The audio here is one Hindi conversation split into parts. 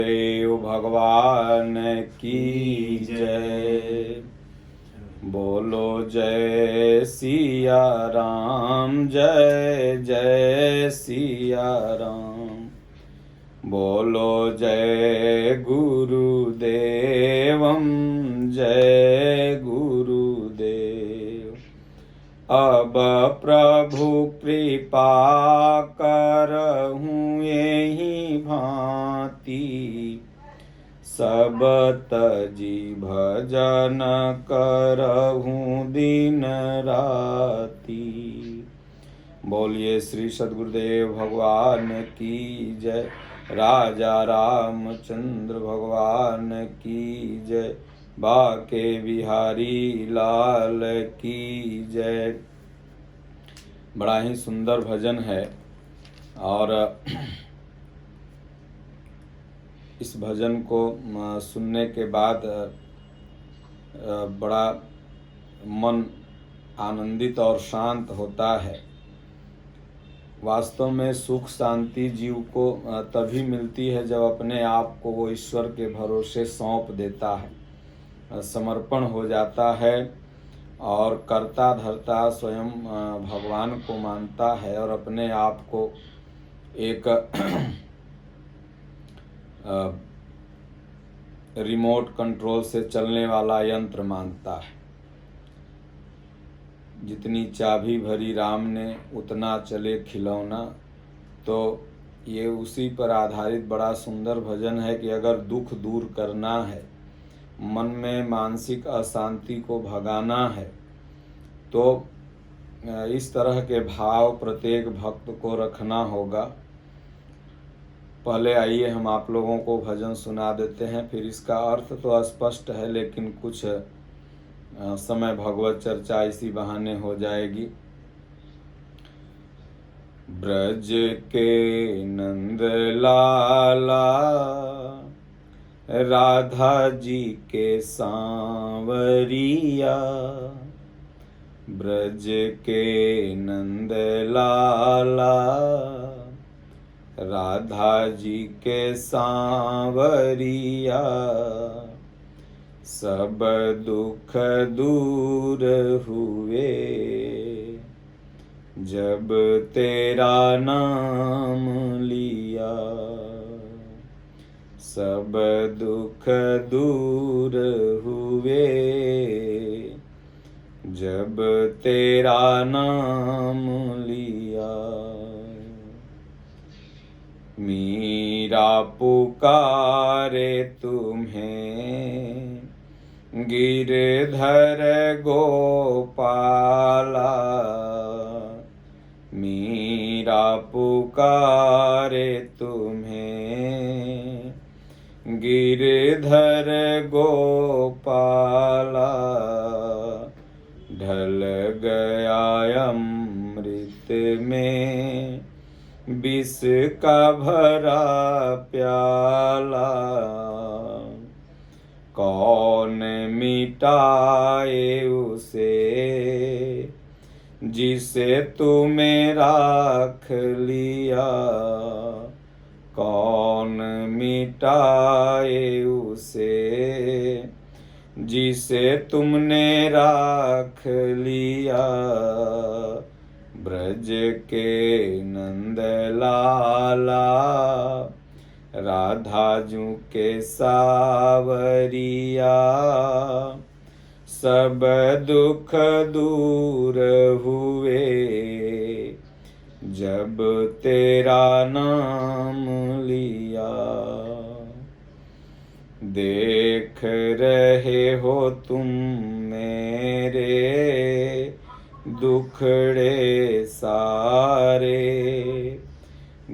देव भगवान की जय। बोलो जय सिया राम, जय जय सिया राम। बोलो जय गुरुदेवम, जय गुरुदेव। अब प्रभु कृपा करहूँ यही भांति, सब तजी भजन करहूँ दिन राति। बोलिए श्री सद्गुरुदेव भगवान की जय। राजा रामचंद्र भगवान की जय। बाके बिहारी लाल की जय। बड़ा ही सुंदर भजन है और इस भजन को सुनने के बाद बड़ा मन आनंदित और शांत होता है। वास्तव में सुख शांति जीव को तभी मिलती है जब अपने आप को वो ईश्वर के भरोसे सौंप देता है, समर्पण हो जाता है और कर्ता धर्ता स्वयं भगवान को मानता है और अपने आप को एक रिमोट कंट्रोल से चलने वाला यंत्र मानता है। जितनी चाबी भरी राम ने उतना चले खिलौना। तो ये उसी पर आधारित बड़ा सुंदर भजन है कि अगर दुख दूर करना है, मन में मानसिक अशांति को भगाना है, तो इस तरह के भाव प्रत्येक भक्त को रखना होगा। पहले आइए हम आप लोगों को भजन सुना देते हैं, फिर इसका अर्थ तो स्पष्ट है लेकिन कुछ समय भगवत चर्चा इसी बहाने हो जाएगी। ब्रज के नंद लाला, राधा जी के सांवरिया। ब्रज के नंद लाला, राधा जी के सांवरिया। सब दुख दूर हुए जब तेरा नाम लिया। सब दुख दूर हुए जब तेरा नाम लिया। मीरा पुकारे तुम्हें, गिरधर गोपाला। मीरा पुकारे तुम्हें, गिरधर गोपाला। ढल गया अमृत में विष का भरा प्याला। कौन मिटाए उसे जिसे तुमने राख लिया। कौन मिटाए उसे जिसे तुमने राख लिया। ब्रज के नंद लाला, राधा जू के सावरिया। सब दुख दूर हुए जब तेरा नाम लिया। देख रहे हो तुम मेरे दुखड़े सारे।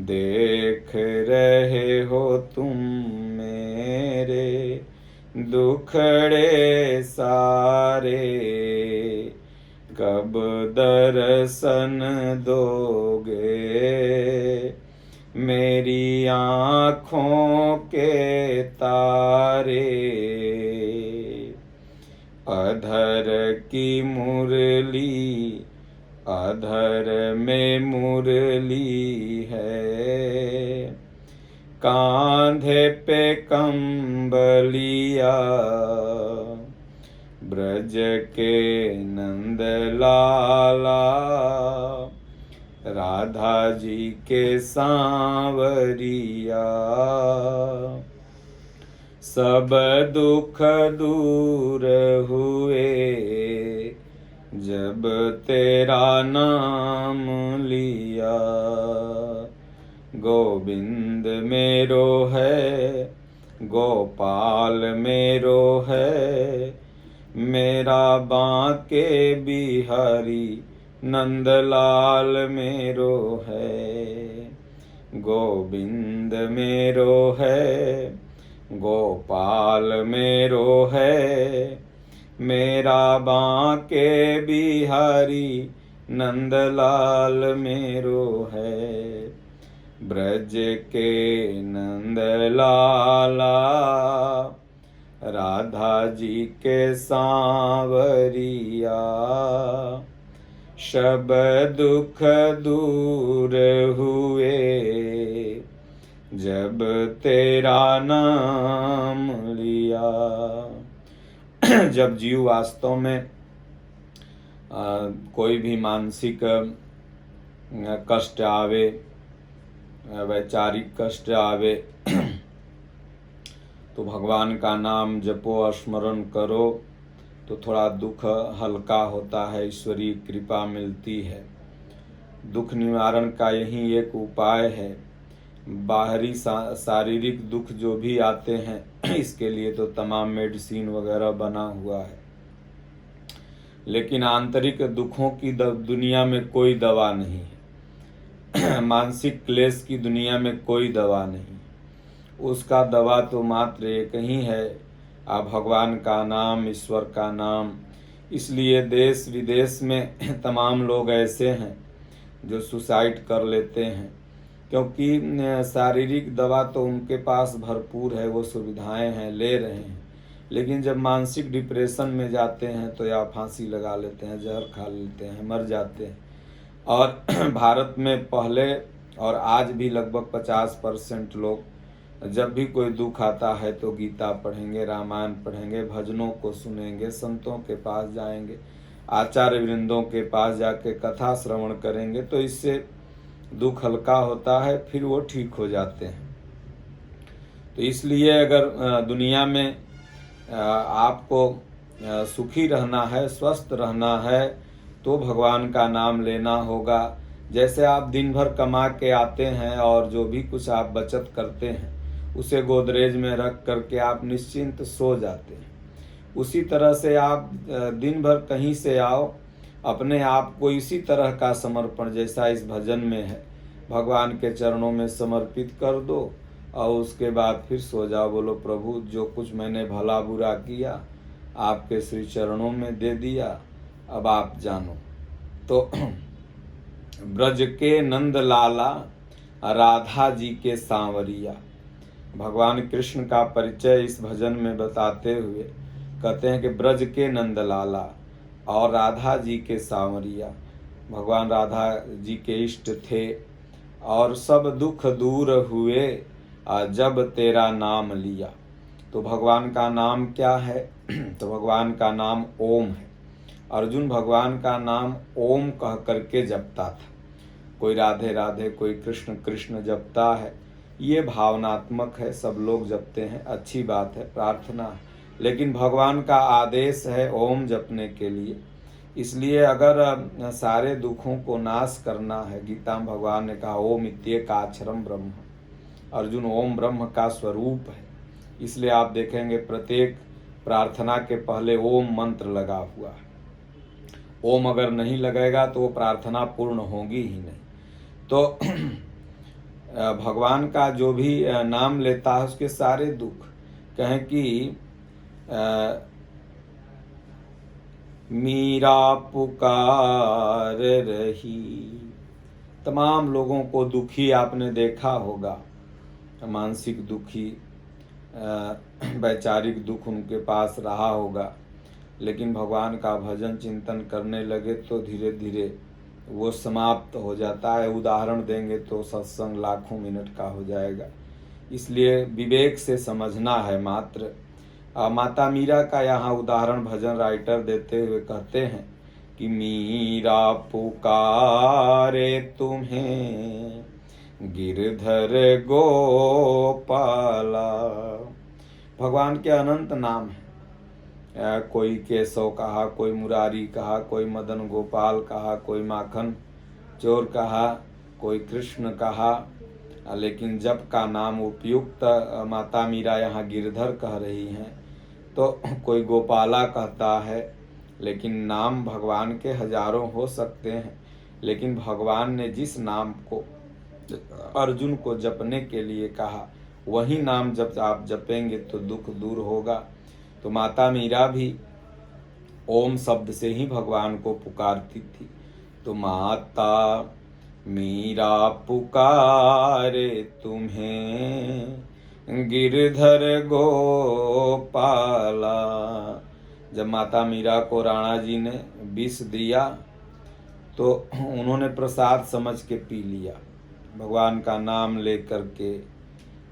देख रहे हो तुम मेरे दुखड़े सारे। कब दर्शन दोगे मेरी आँखों के तारे। अधर की मुरली, अधर में मुरली है। कांधे पे कंबलिया, ब्रज के नंद लाला, राधा जी के सांवरिया। सब दुख दूर हुए जब तेरा नाम लिया। गोविंद मेरो है, गोपाल मेरो है, मेरा बांके बिहारी नंदलाल मेरो है। गोविंद मेरो है, गोपाल मेरो है, मेरा बांके बिहारी नंदलाल मेरो है। ब्रज के नंद लाला, राधा जी के सांवरिया। सब दुख दूर हुए जब तेरा नाम लिया। जब जीव वास्तव में कोई भी मानसिक कष्ट आवे, वैचारिक कष्ट आवे, तो भगवान का नाम जपो, स्मरण करो, तो थोड़ा दुख हल्का होता है, ईश्वरीय कृपा मिलती है। दुख निवारण का यही एक उपाय है। बाहरी शारीरिक दुख जो भी आते हैं इसके लिए तो तमाम मेडिसिन वगैरह बना हुआ है, लेकिन आंतरिक दुखों की दुनिया में कोई दवा नहीं है। मानसिक क्लेश की दुनिया में कोई दवा नहीं, उसका दवा तो मात्र एक ही है, आप भगवान का नाम, ईश्वर का नाम। इसलिए देश विदेश में तमाम लोग ऐसे हैं जो सुसाइड कर लेते हैं, क्योंकि शारीरिक दवा तो उनके पास भरपूर है, वो सुविधाएं हैं, ले रहे हैं, लेकिन जब मानसिक डिप्रेशन में जाते हैं तो या फांसी लगा लेते हैं, जहर खा लेते हैं, मर जाते हैं। और भारत में पहले और आज भी लगभग 50% लोग जब भी कोई दुख आता है तो गीता पढ़ेंगे, रामायण पढ़ेंगे, भजनों को सुनेंगे, संतों के पास जाएंगे, आचार्य वृंदों के पास जाके कथा श्रवण करेंगे, तो इससे दुख हल्का होता है, फिर वो ठीक हो जाते हैं। तो इसलिए अगर दुनिया में आपको सुखी रहना है, स्वस्थ रहना है, तो भगवान का नाम लेना होगा। जैसे आप दिन भर कमा के आते हैं और जो भी कुछ आप बचत करते हैं उसे गोदरेज में रख करके आप निश्चिंत सो जाते हैं, उसी तरह से आप दिन भर कहीं से आओ, अपने आप को इसी तरह का समर्पण, जैसा इस भजन में है, भगवान के चरणों में समर्पित कर दो और उसके बाद फिर सो जाओ। बोलो प्रभु, जो कुछ मैंने भला बुरा किया आपके श्री चरणों में दे दिया, अब आप जानो। तो ब्रज के नंद लाला, राधा जी के सांवरिया, भगवान कृष्ण का परिचय इस भजन में बताते हुए कहते हैं कि ब्रज के नंद लाला और राधा जी के सांवरिया। भगवान राधा जी के इष्ट थे और सब दुख दूर हुए जब तेरा नाम लिया। तो भगवान का नाम क्या है? तो भगवान का नाम ओम है। अर्जुन भगवान का नाम ओम कह करके जपता था। कोई राधे राधे, कोई कृष्ण कृष्ण जपता है, ये भावनात्मक है, सब लोग जपते हैं, अच्छी बात है, प्रार्थना है, लेकिन भगवान का आदेश है ओम जपने के लिए। इसलिए अगर सारे दुखों को नाश करना है, गीता में भगवान ने कहा ओम इत्येकाक्षरम ब्रह्म, अर्जुन ओम ब्रह्म का स्वरूप है। इसलिए आप देखेंगे प्रत्येक प्रार्थना के पहले ओम मंत्र लगा हुआ है। ओम अगर नहीं लगेगा तो वो प्रार्थना पूर्ण होगी ही नहीं। तो भगवान का जो भी नाम लेता है उसके सारे दुख, कहें कि मीरा पुकार रही, तमाम लोगों को दुखी आपने देखा होगा, मानसिक दुखी, वैचारिक दुख उनके पास रहा होगा, लेकिन भगवान का भजन चिंतन करने लगे तो धीरे धीरे वो समाप्त हो जाता है। उदाहरण देंगे तो सत्संग लाखों मिनट का हो जाएगा। इसलिए विवेक से समझना है मात्र। माता मीरा का यहाँ उदाहरण भजन राइटर देते हुए कहते हैं कि मीरा पुकारे तुम्हें गिरधर गोपाला। भगवान के अनंत नाम हैं। कोई केशव कहा, कोई मुरारी कहा, कोई मदन गोपाल कहा, कोई माखन चोर कहा, कोई कृष्ण कहा, लेकिन जप का नाम उपयुक्त माता मीरा यहाँ गिरधर कह रही हैं। तो कोई गोपाला कहता है, लेकिन नाम भगवान के हजारों हो सकते हैं, लेकिन भगवान ने जिस नाम को अर्जुन को जपने के लिए कहा वही नाम जब आप जपेंगे तो दुख दूर होगा। तो माता मीरा भी ओम शब्द से ही भगवान को पुकारती थी। तो माता मीरा पुकारे तुम्हें गिरधर गोपाला। जब माता मीरा को राणा जी ने विष दिया तो उन्होंने प्रसाद समझ के पी लिया, भगवान का नाम लेकर के।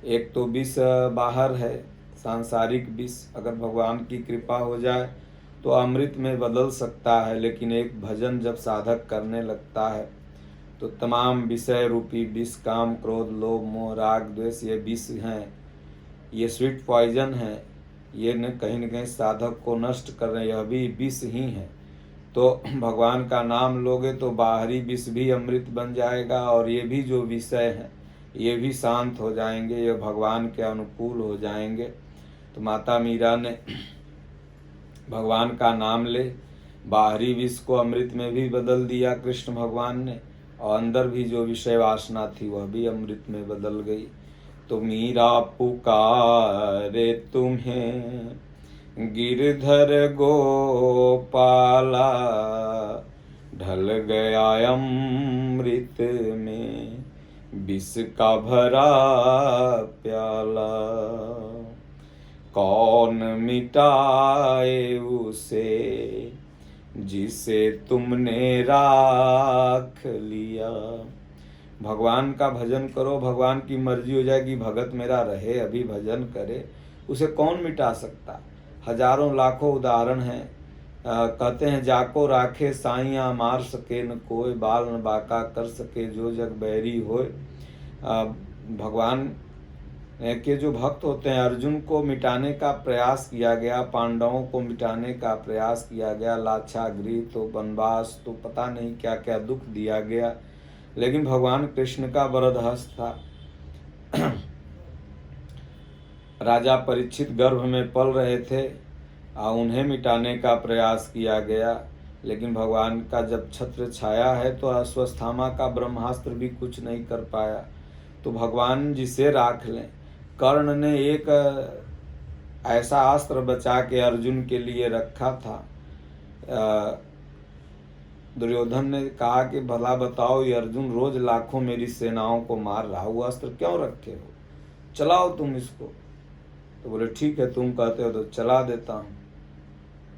एक तो विष बाहर है, सांसारिक विष, अगर भगवान की कृपा हो जाए तो अमृत में बदल सकता है, लेकिन एक भजन जब साधक करने लगता है तो तमाम विषय रूपी विष, काम क्रोध लोभ मोह राग द्वेष, ये विष हैं, ये स्वीट पॉइजन है, ये न कहीं साधक को नष्ट कर रहे हैं, यह भी विष ही है। तो भगवान का नाम लोगे तो बाहरी विष भी अमृत बन जाएगा, और ये भी जो विषय हैं ये भी शांत हो जाएंगे, ये भगवान के अनुकूल हो जाएंगे। तो माता मीरा ने भगवान का नाम ले बाहरी विष को अमृत में भी बदल दिया कृष्ण भगवान ने, और अंदर भी जो विषय वासना थी वह भी अमृत में बदल गई। तो मीरा पुकारे तुम्हें गिरधर गोपाला, ढल गया अमृत में विष का भरा प्याला। कौन मिटाए उसे जिसे तुमने राख लिया। भगवान का भजन करो, भगवान की मर्जी हो जाएगी, भगत मेरा रहे अभी भजन करे, उसे कौन मिटा सकता। हजारों लाखों उदाहरण हैं। कहते हैं जाको राखे साइया मार सके न कोई, बाल न बाका कर सके जो जग बैरी होए। भगवान के जो भक्त होते हैं, अर्जुन को मिटाने का प्रयास किया गया, पांडवों को मिटाने का प्रयास किया गया, लाक्षागृह तो वनवास तो पता नहीं क्या क्या दुख दिया गया, लेकिन भगवान कृष्ण का वरद हस्त था। राजा परीक्षित गर्भ में पल रहे थे, उन्हें मिटाने का प्रयास किया गया, लेकिन भगवान का जब छत्र छाया है तो अश्वत्थामा का ब्रह्मास्त्र भी कुछ नहीं कर पाया। तो भगवान जिसे राख लें। कर्ण ने एक ऐसा अस्त्र बचा के अर्जुन के लिए रखा था। दुर्योधन ने कहा कि भला बताओ, ये अर्जुन रोज लाखों मेरी सेनाओं को मार रहा, वो अस्त्र क्यों रखे हो, चलाओ तुम इसको। तो बोले ठीक है तुम कहते हो तो चला देता हूँ।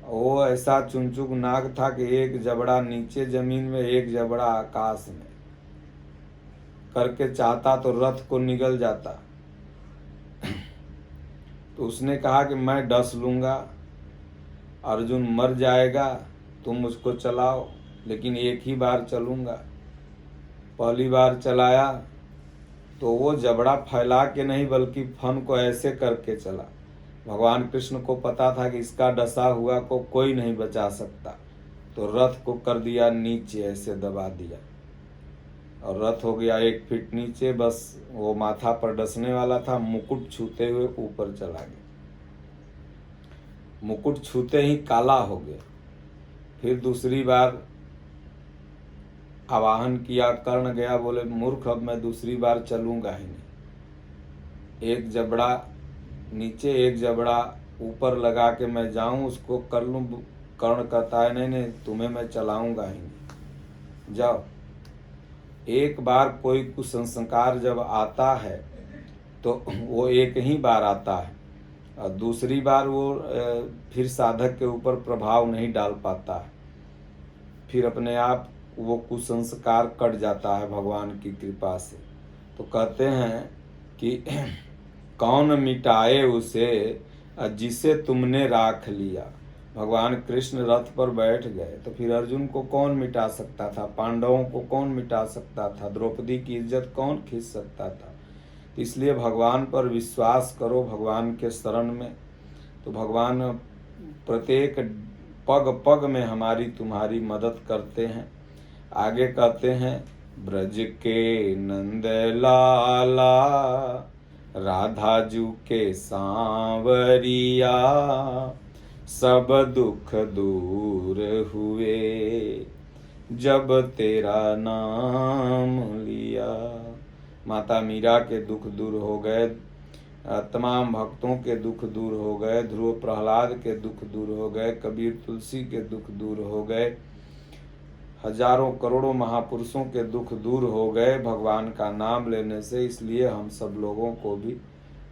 वो ऐसा चुनचुक नाग था कि एक जबड़ा नीचे जमीन में, एक जबड़ा आकाश में करके चाहता तो रथ को निगल जाता। तो उसने कहा कि मैं डस लूँगा, अर्जुन मर जाएगा, तुम मुझको चलाओ, लेकिन एक ही बार चलूँगा। पहली बार चलाया तो वो जबड़ा फैला के नहीं बल्कि फन को ऐसे करके चला। भगवान कृष्ण को पता था कि इसका डसा हुआ को कोई नहीं बचा सकता, तो रथ को कर दिया नीचे, ऐसे दबा दिया और रथ हो गया 1 फीट नीचे। बस वो माथा पर डसने वाला था, मुकुट छूते हुए ऊपर चला गया। मुकुट छूते ही काला हो गया। फिर दूसरी बार आवाहन किया, कर्ण गया, बोले मूर्ख अब मैं दूसरी बार चलूंगा ही नहीं। एक जबड़ा नीचे एक जबड़ा ऊपर लगा के मैं जाऊं उसको कर लूं। कर्ण कहता है नहीं नहीं तुम्हें मैं चलाऊंगा ही नहीं, जाओ। एक बार कोई कुसंस्कार जब आता है तो वो एक ही बार आता है, और दूसरी बार वो फिर साधक के ऊपर प्रभाव नहीं डाल पाता है, फिर अपने आप वो कुसंस्कार कट जाता है भगवान की कृपा से। तो कहते हैं कि कौन मिटाए उसे जिसे तुमने राख लिया। भगवान कृष्ण रथ पर बैठ गए तो फिर अर्जुन को कौन मिटा सकता था, पांडवों को कौन मिटा सकता था, द्रौपदी की इज्जत कौन खींच सकता था। इसलिए भगवान पर विश्वास करो, भगवान के शरण में, तो भगवान प्रत्येक पग पग में हमारी तुम्हारी मदद करते हैं। आगे कहते हैं, ब्रज के नंद लाला राधा जू के सांवरिया सब दुख दूर हुए जब तेरा नाम लिया। माता मीरा के दुख दूर हो गए, तमाम भक्तों के दुख दूर हो गए, ध्रुव प्रहलाद के दुख दूर हो गए, कबीर तुलसी के दुख दूर हो गए, हजारों करोड़ों महापुरुषों के दुख दूर हो गए भगवान का नाम लेने से। इसलिए हम सब लोगों को भी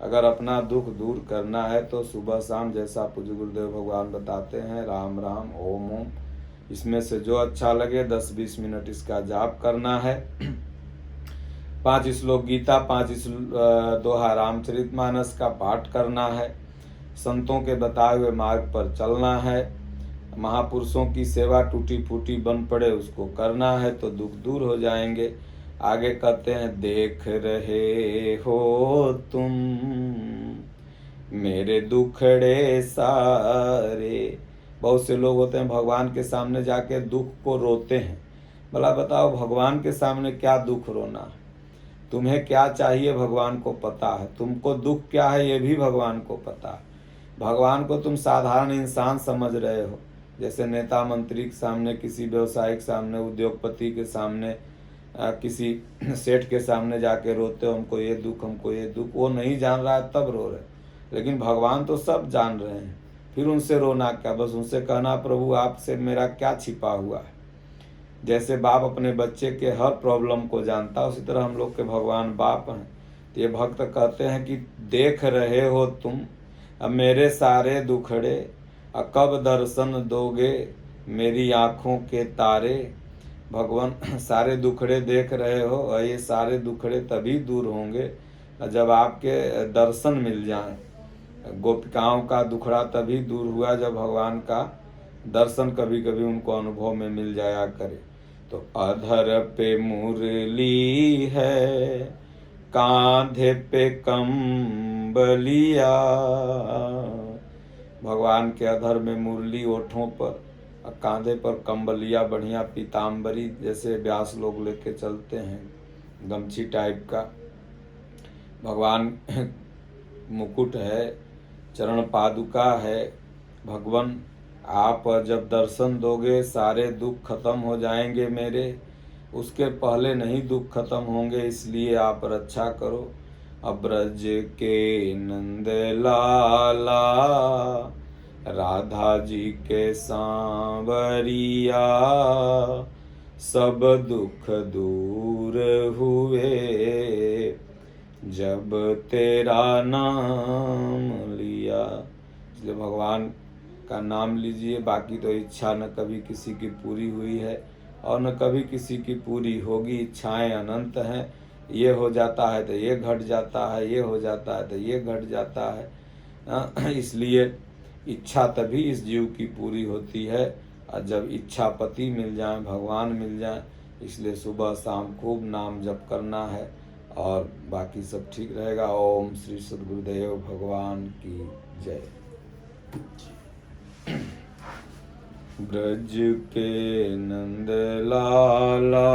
अगर अपना दुख दूर करना है तो सुबह शाम, जैसा पूज्य गुरुदेव भगवान बताते हैं, राम राम ओम ओम, इसमें से जो अच्छा लगे 10-20 मिनट इसका जाप करना है। 5 श्लोक गीता, 5 दोहा रामचरितमानस का पाठ करना है, संतों के बताए हुए मार्ग पर चलना है, महापुरुषों की सेवा टूटी फूटी बन पड़े उसको करना है तो दुख दूर हो जाएंगे। आगे कहते हैं, देख रहे हो तुम मेरे दुखड़े सारे। बहुत से लोग होते हैं भगवान के सामने जाके दुख को रोते हैं। भला बताओ भगवान के सामने क्या दुख रोना? तुम्हें क्या चाहिए भगवान को पता है, तुमको दुख क्या है ये भी भगवान को पता है। भगवान को तुम साधारण इंसान समझ रहे हो, जैसे नेता मंत्री के सामने, किसी व्यवसायी के सामने, उद्योगपति के सामने, किसी सेठ के सामने जाके रोते हो हमको ये दुख, हमको ये दुख। वो नहीं जान रहा है तब रो रहे, लेकिन भगवान तो सब जान रहे हैं। फिर उनसे रोना क्या? बस उनसे कहना, प्रभु आपसे मेरा क्या छिपा हुआ है। जैसे बाप अपने बच्चे के हर प्रॉब्लम को जानता है, उसी तरह हम लोग के भगवान बाप हैं। तो ये भक्त कहते हैं कि देख रहे हो तुम अब मेरे सारे दुखड़े, कब दर्शन दोगे मेरी आँखों के तारे। भगवान सारे दुखड़े देख रहे हो, और ये सारे दुखड़े तभी दूर होंगे जब आपके दर्शन मिल जाएं। गोपिकाओं का दुखड़ा तभी दूर हुआ जब भगवान का दर्शन कभी कभी उनको अनुभव में मिल जाया करे। तो अधर पे मुरली है, कांधे पे कंबलिया। भगवान के अधर में मुरली, ओठों पर, कांधे पर कंबलिया, बढ़िया पीताम्बरी जैसे व्यास लोग लेके चलते हैं, गमछी टाइप का। भगवान मुकुट है, चरण पादुका है। भगवान आप जब दर्शन दोगे सारे दुख खत्म हो जाएंगे मेरे, उसके पहले नहीं दुख खत्म होंगे, इसलिए आप रक्षा करो। अब्रज के नंद लाला राधा जी के सांवरिया सब दुख दूर हुए जब तेरा नाम लिया। इसलिए भगवान का नाम लीजिए। बाकी तो इच्छा न कभी किसी की पूरी हुई है और न कभी किसी की पूरी होगी। इच्छाएं अनंत हैं, ये हो जाता है तो ये घट जाता है, ये हो जाता है तो ये घट जाता है। इसलिए इच्छा तभी इस जीव की पूरी होती है और जब इच्छा पति मिल जाए, भगवान मिल जाए। इसलिए सुबह शाम खूब नाम जप करना है और बाकी सब ठीक रहेगा। ओम श्री सद्गुरुदेव भगवान की जय। ब्रज के नंद लाला